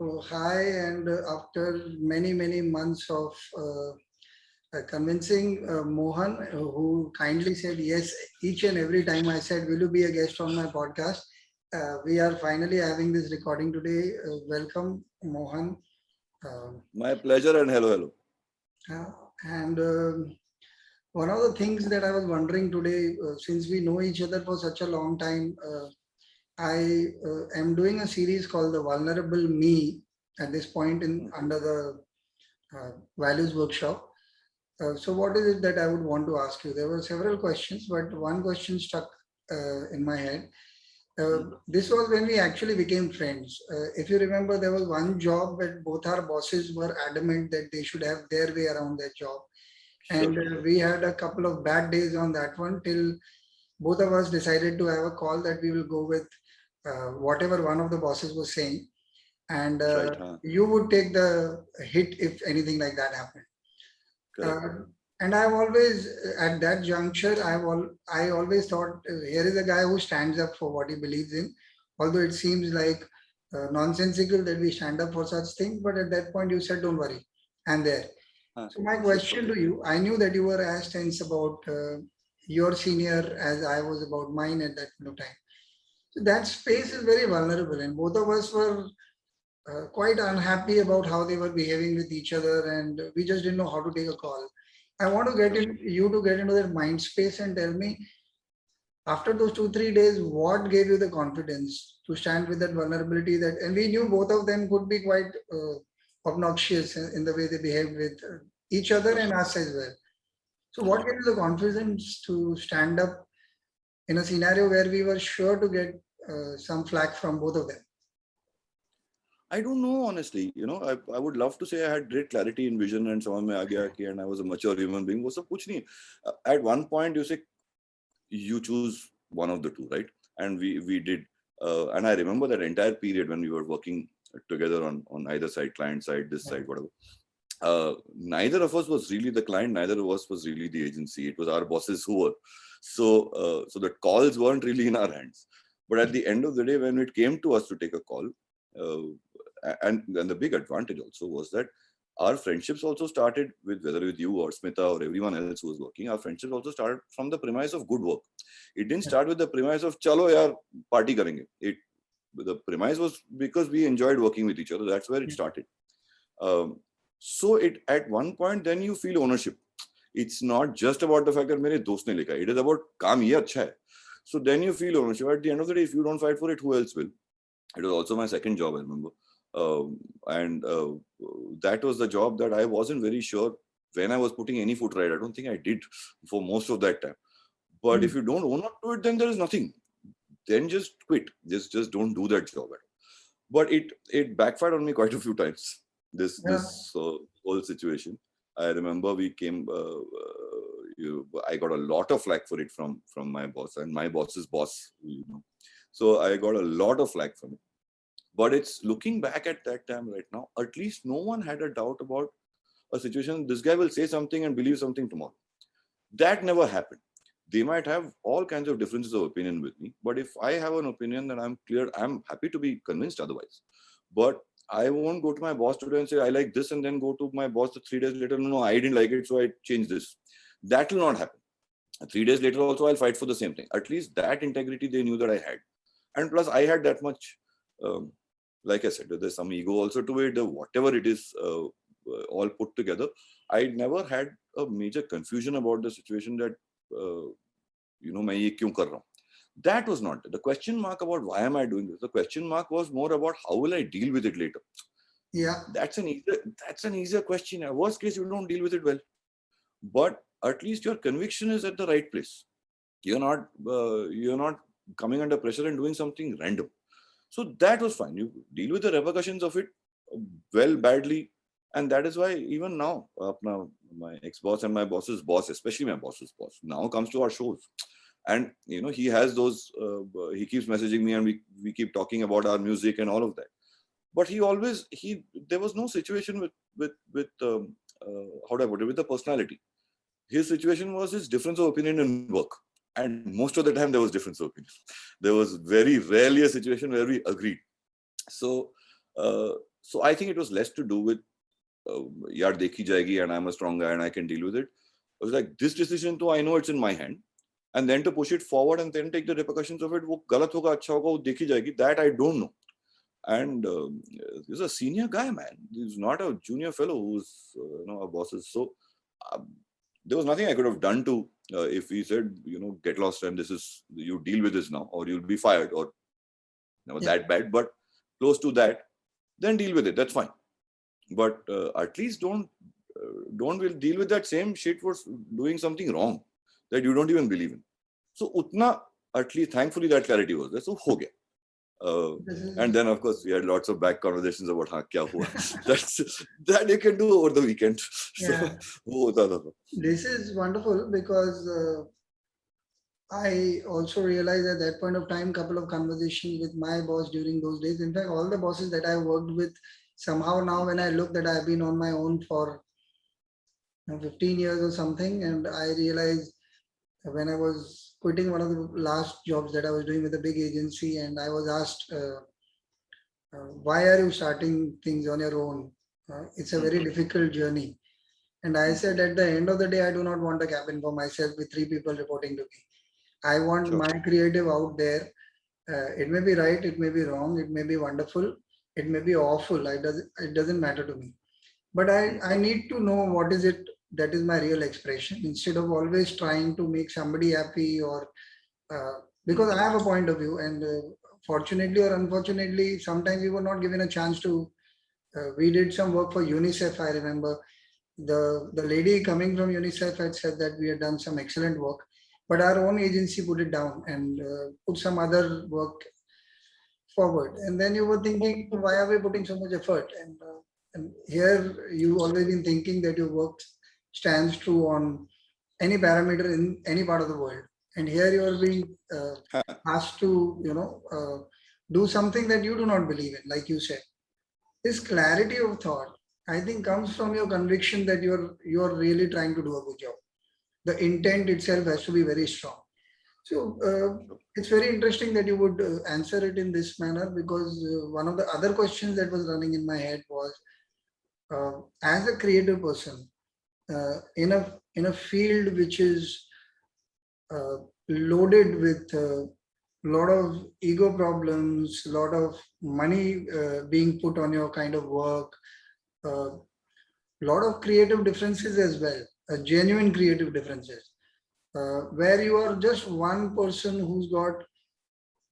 Hi, and after many months of convincing Mohan, who kindly said yes each and every time I said, "Will you be a guest on my podcast?" We are finally having this recording today. Welcome, Mohan. Uh, My pleasure and hello, hello. uh, and one of the things that I was wondering today, since we know each other for such a long time, I am doing a series called "The Vulnerable Me" at this point in under the values workshop. So, what is it that I would want to ask you? There were several questions, but one question stuck in my head. This was when we actually became friends. If you remember, there was one job that both our bosses were adamant that they should have their way around that job. Sure. And we had a couple of bad days on that one till both of us decided to have a call that we will go with whatever one of the bosses was saying. And Right, huh? you would take the hit if anything like that happened. Correct. Uh, and I've always, at that juncture, I always thought here is a guy who stands up for what he believes in. Although it seems like nonsensical that we stand up for such things, but at that point you said, "Don't worry, I'm there." Huh. So my Sure, question okay. to you, I knew that you were as tense about your senior as I was about mine at that point of time. So that space is very vulnerable, and both of us were quite unhappy about how they were behaving with each other, and we just didn't know how to take a call. I want to get Sure. you to get into that mind space and tell me after those 2 3 days, what gave you the confidence to stand with that vulnerability that, and we knew both of them could be quite obnoxious in the way they behaved with each other Sure. and us as well. So, what Right. gave you the confidence to stand up in a scenario where we were sure to get some flack from both of them? I don't know, honestly. I would love to say I had great clarity in vision and समझ में आ गया कि and I was a mature human being. वो सब कुछ नहीं. At one point, you say you choose one of the two, right? And we did. And I remember that entire period when we were working together on either side, client side, this side, whatever. Neither of us was really the client, neither of us was really the agency. It was our bosses who were. So the calls weren't really in our hands. But at the end of the day, when it came to us to take a call, and the big advantage also was that our friendships also started with, whether with you or Smita or everyone else who was working, our friendships also started from the premise of good work. It didn't start with the premise of chalo yaar party karenge. The premise was because we enjoyed working with each other. That's where it started. Um, so it at one point then you feel ownership. It's not just about the fact that मेरे दोस्त ने लिखा. It is about काम ये अच्छा है. So then you feel ownership. At the end of the day, if you don't fight for it, who else will? It was also my second job, I remember. And that was the job that I wasn't very sure when I was putting any foot right. I don't think I did for most of that time. But if you don't own up to it, then there is nothing. Then just quit. Just don't do that job. But it backfired on me quite a few times. Yeah. This whole situation. I remember we came. I got a lot of flack for it from my boss and my boss's boss. So I got a lot of flack from it. But it's looking back at that time right now. At least no one had a doubt about a situation. This guy will say something and believe something tomorrow. That never happened. They might have all kinds of differences of opinion with me, but if I have an opinion, then I'm clear. I'm happy to be convinced otherwise. But I won't go to my boss today and say I like this, and then go to my boss 3 days later. No, I didn't like it, so I changed this. That will not happen. 3 days later, also I'll fight for the same thing. At least that integrity they knew that I had, and plus I had that much. Um, like I said, there's some ego also to it. Whatever it is, all put together, I never had a major confusion about the situation that मैं ये क्यों कर रहा हूँ. That was not the question mark about why am I doing this. The question mark was more about how will I deal with it later. Yeah. That's an easier question. In worst case, you don't deal with it well, but at least your conviction is at the right place. You're not coming under pressure and doing something random. So that was fine. You deal with the repercussions of it well, badly. And that is why even now, my ex-boss and my boss's boss, especially my boss's boss, now comes to our shows. And, he has those, he keeps messaging me and we keep talking about our music and all of that. But there was no situation with how do I put it, with the personality. His situation was his difference of opinion in work. And most of the time there was difference of opinion. There was very rarely a situation where we agreed. So So I think it was less to do with yaar dekhi jayegi and I'm a strong guy and I can deal with it. I was like, this decision to I know it's in my hand, and then to push it forward and then take the repercussions of it, wo galat hoga अच्छा होगा वो देखी जाएगी, that I don't know. And he's a senior guy, man. He's not a junior fellow who's our bosses. So uh, there was nothing I could have done to if he said, get lost and this is you deal with this now or you'll be fired or Yeah. that bad, but close to that, then deal with it. That's fine. But at least don't will deal with that same shit for doing something wrong that you don't even believe in. So utna, at least thankfully that clarity was there. So ho gaya. This And is then of course we had lots of back conversations about kya hua. That you can do over the weekend. So yeah. wo hota tha. This is wonderful because I also realized at that point of time, couple of conversations with my boss during those days. In fact, all the bosses that I worked with, somehow now when I look that I've been on my own for 15 years or something, and I realized when I was quitting one of the last jobs that I was doing with a big agency, and I was asked, why are you starting things on your own? It's a very difficult journey. And I said, at the end of the day, I do not want a cabin for myself with three people reporting to me. I want Sure. my creative out there. It may be right, it may be wrong, it may be wonderful, it may be awful. It doesn't matter to me. But I need to know what is it that is my real expression instead of always trying to make somebody happy or because I have a point of view, and fortunately or unfortunately, sometimes we were not given a chance to. We did some work for UNICEF. I remember the lady coming from UNICEF had said that we had done some excellent work, but our own agency put it down and put some other work forward. And then you were thinking, why are we putting so much effort? And here you always been thinking that your work stands true on any parameter in any part of the world. And here you are being asked to, do something that you do not believe in, like you said. This clarity of thought, I think, comes from your conviction that you're really trying to do a good job. The intent itself has to be very strong. So it's very interesting that you would answer it in this manner because one of the other questions that was running in my head was, as a creative person in a field which is loaded with a lot of ego problems, a lot of money being put on your kind of work, a lot of creative differences as well, genuine creative differences, where you are just one person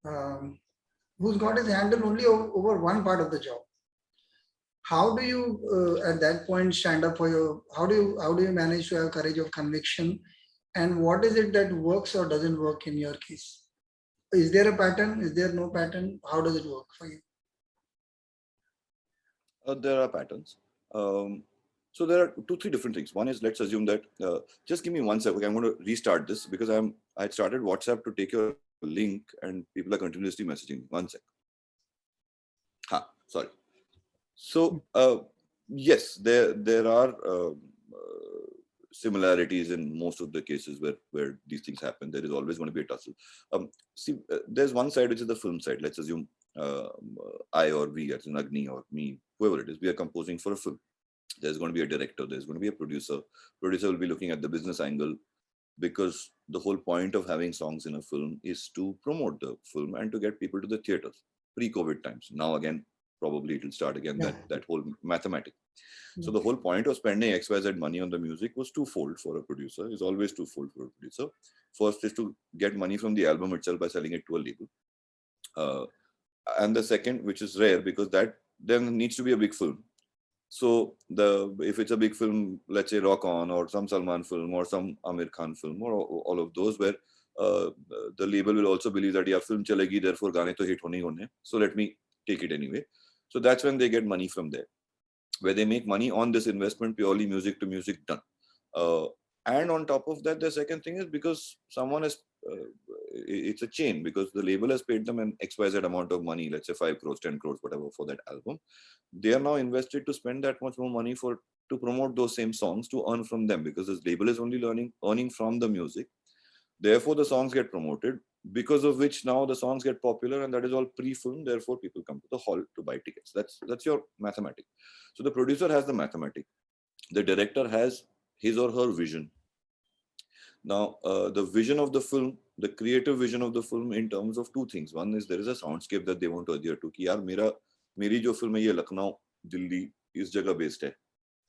um, who's got his handle only over one part of the job. How do you at that point stand up for your? How do you manage to have courage of conviction? And what is it that works or doesn't work in your case? Is there a pattern? Is there no pattern? How does it work for you? There are patterns. Um, so there are two, three different things. One is, let's assume that just give me 1 second. Okay, I'm going to restart this because I started WhatsApp to take your link and people are continuously messaging me. 1 sec. Sorry. So yes, there are similarities in most of the cases where these things happen. There is always going to be a tussle. See, there's one side which is the film side. Let's assume I or we, as in Agni or me, whoever it is, we are composing for a film. There's going to be a director. There's going to be a producer. Producer will be looking at the business angle because the whole point of having songs in a film is to promote the film and to get people to the theaters. Pre-COVID times. Now again, probably it will start again Yeah. that whole mathematics. So the whole point of spending XYZ money on the music was twofold for a producer. Is always twofold for a producer. First is to get money from the album itself by selling it to a label. And the second, which is rare because that then needs to be a big film. So if it's a big film, let's say Rock On or some Salman film or some Amir Khan film or all of those where the label will also believe that yeah, film chalegi, therefore gaane to hit hone hi hone. So let me take it anyway. So that's when they get money from there, where they make money on this investment purely music to music done. Uh, and on top of that, the second thing is because someone has, it's a chain because the label has paid them an XYZ amount of money, let's say 5 crores, 10 crores, whatever, for that album. They are now invested to spend that much more money to promote those same songs to earn from them because this label is only earning from the music. Therefore, the songs get promoted. because of which now the songs get popular, and that is all pre-filmed. Therefore, people come to the hall to buy tickets. That's your mathematic. So the producer has the mathematic. The director has his or her vision. Now, the vision of the film, the creative vision of the film, in terms of two things. One is there is a soundscape that they want to adhere to. कि यार मेरी जो film है ये लखनऊ, दिल्ली इस जगह based है,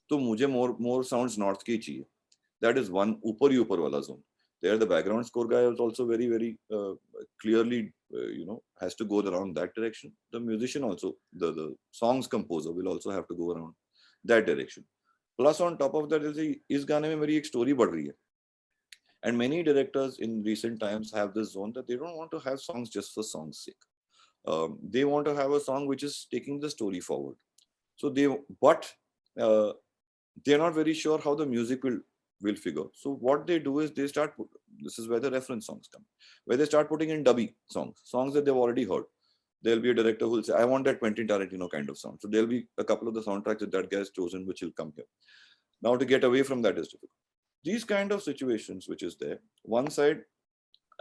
तो मुझे more sounds north के ही चाहिए. That is one ऊपर ही ऊपर वाला zone. There, the background score guy is also very clearly, has to go around that direction. The musician also, the songs composer will also have to go around that direction. Plus, on top of that, इस गाने में मेरी एक story बढ़ रही है. And many directors in recent times have this zone that they don't want to have songs just for song's sake. They want to have a song which is taking the story forward. So but they're not very sure how the music will figure. So what they do is they start. This is where the reference songs come, where they start putting in dubby songs that they've already heard. There'll be a director who will say, "I want that Quentin Tarantino kind of song." So there'll be a couple of the soundtracks that guy has chosen, which will come here. Now to get away from that is difficult. These kind of situations, which is there, one side,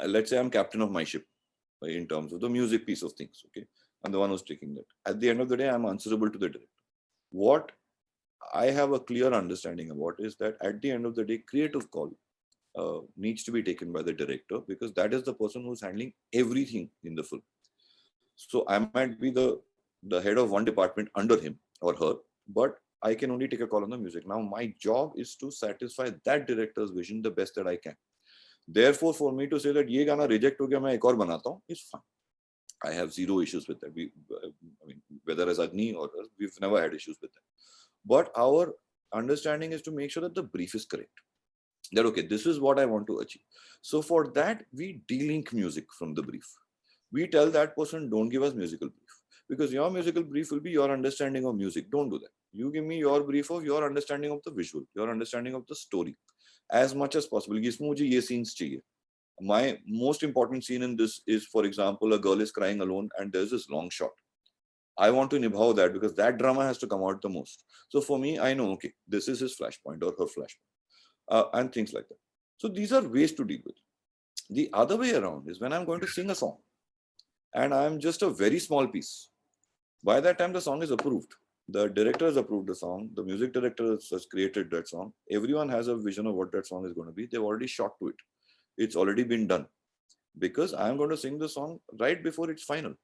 let's say I'm captain of my ship in terms of the music piece of things. Okay, I'm the one who's taking that. At the end of the day, I'm answerable to the director. What I have a clear understanding about is that at the end of the day, creative call needs to be taken by the director, because that is the person who's handling everything in the film. So I might be the head of one department under him or her, but I can only take a call on the music. Now my job is to satisfy that director's vision the best that I can. Therefore, for me to say that ये गाना reject हो गया मैं एक और बनाता हूँ is fine. I have zero issues with that. I mean, whether as Agni or us, we've never had issues with that. But our understanding is to make sure that the brief is correct. That okay, this is what I want to achieve. So for that, we de-link music from the brief. We tell that person, don't give us musical brief, because your musical brief will be your understanding of music. Don't do that. You give me your brief of your understanding of the visual, your understanding of the story, as much as possible. इसमें मुझे ये scenes चाहिए. My most important scene in this is, for example, a girl is crying alone and there's this long shot. I want to nibhao that because that drama has to come out the most. So for me, I know, okay, this is his flashpoint or her flashpoint, and things like that. So these are ways to deal with. The other way around is when I'm going to sing a song and I'm just a very small piece. By that time, the song is approved. The director has approved the song. The music director has created that song. Everyone has a vision of what that song is going to be. They've already shot to it. It's already been done, because I'm going to sing the song right before it's final.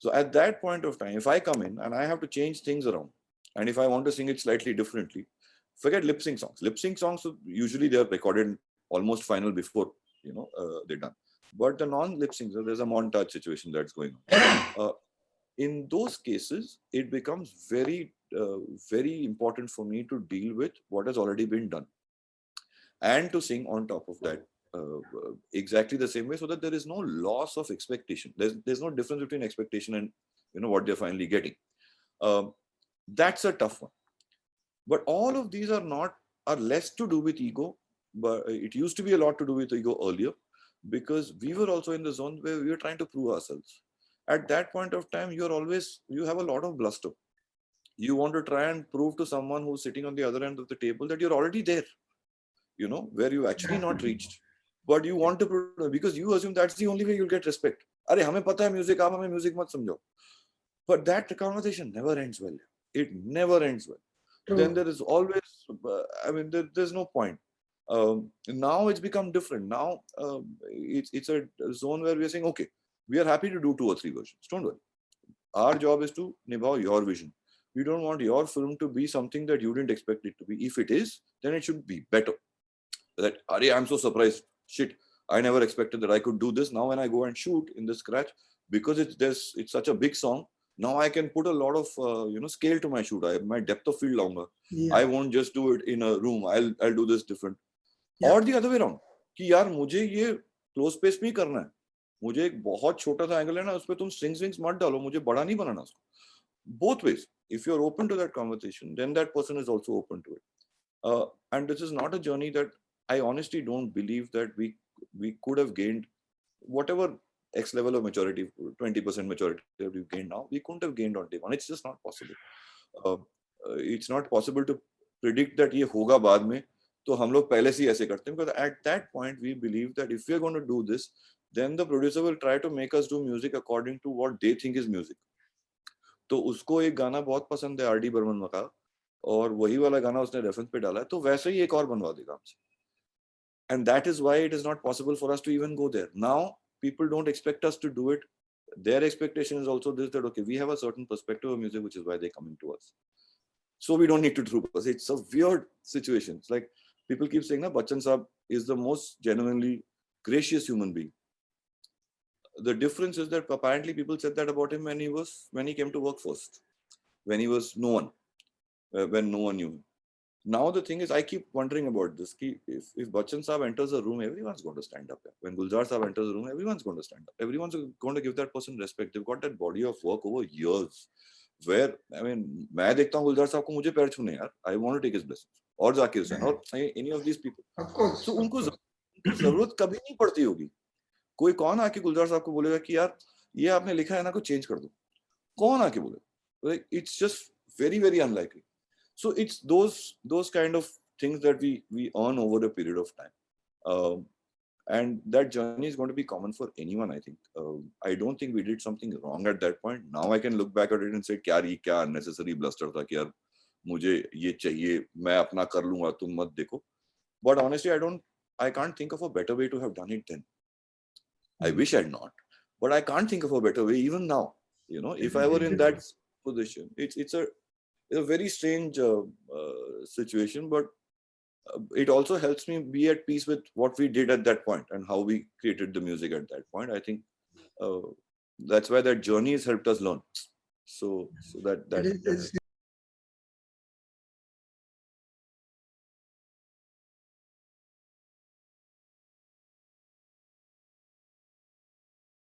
So at that point of time, if I come in and I have to change things around, and if I want to sing it slightly differently, forget lip sync songs. Lip sync songs, usually they are recorded almost final before they're done. But the non-lip syncs, there's a montage situation that's going on. In those cases, it becomes very important for me to deal with what has already been done, and to sing on top of that exactly the same way, so that there is no loss of expectation. There's no difference between expectation and what they're finally getting. That's a tough one. But all of these are less to do with ego, but it used to be a lot to do with ego earlier, because we were also in the zone where we were trying to prove ourselves. At that point of time, you have a lot of bluster. You want to try and prove to someone who's sitting on the other end of the table that you're already there, where you've actually not reached. But you want to prove, because you assume that's the only way you'll get respect. Arey, hame pata hai music, aap hame music mat samjho. But that conversation never ends well. It never ends well. True. Then there is always, there's no point. Now it's become different. Now it's a zone where we're saying, okay, we are happy to do 2 or 3 versions. Don't worry. Our job is to nibhao your vision. We don't want your film to be something that you didn't expect it to be. If it is, then it should be better. That, I'm so surprised. Shit, I never expected that I could do this. Now when I go and shoot in the scratch, because it's such a big song, now I can put a lot of scale to my shoot. My depth of field longer. Yeah. I won't just do it in a room. I'll do this different. Yeah. Or the other way around, कि यार मुझे ये close space में करना है. मुझे एक बहुत छोटा सा एंगल है ना, उस पे तुम strings मत डालो, मुझे बड़ा नहीं बनाना उसको. Both ways. If you're open to that conversation, then that person is also open to it. And this is not a journey that I honestly don't believe that we could have gained whatever X level of maturity, 20% maturity that we've gained now, we couldn't have gained on day one. It's just not possible. It's not possible to predict that ये होगा बाद में, तो हम लोग पहले से ही ऐसे करते हैं, because at that point we believe that if we are going to do this, then the producer will try to make us do music according to what they think is music. तो उसको एक गाना बहुत पसंद है R D Burman का, और वही वाला गाना उसने रेफरेंस पे डाला है, तो वैसे ही एक और बनवा देगा हमसे. And that is why it is not possible for us to even go there. Now people don't expect us to do it. Their expectation is also this, that okay, we have a certain perspective of music, which is why they're coming to us, so we don't need to troop us. It's a weird situation. It's like people keep saying, "Na, Bachchan Saab is the most genuinely gracious human being." The difference is that apparently people said that about him when he came to work first, when he was no one, when no one knew him. Now the thing is, I keep wondering about this. If Bachchan Saab enters a room, everyone's going to stand up. When Gulzar Saab enters a room, everyone's going to stand up. Everyone's going to give that person respect. They've got that body of work over years. Where I mean, मैं देखता हूँ गुलजार साहब को, मुझे पैर छूने यार. I want to take his blessings. और जाकिर हुसैन और any of these people. Of course. So उनको जरूरत कभी नहीं पड़ती होगी. कोई कौन आके गुलजार साहब को बोलेगा कि यार ये आपने लिखा है ना, को चेंज कर दो? कौन आके बोले? It's just very, very unlikely. So it's those kind of things that we earn over a period of time, and that journey is going to be common for anyone. I think. I don't think we did something wrong at that point. Now I can look back at it and say, क्या unnecessary bluster था कि यार मुझे ये चाहिए, मैं अपना कर लूँगा, तुम मत देखो. But honestly, I can't think of a better way to have done it then. I wish I'd not, but I can't think of a better way even now. You know, if I were in that position, it's a very strange situation, but it also helps me be at peace with what we did at that point and how we created the music at that point. I think uh, that's why that journey has helped us learn. So that It is, that it's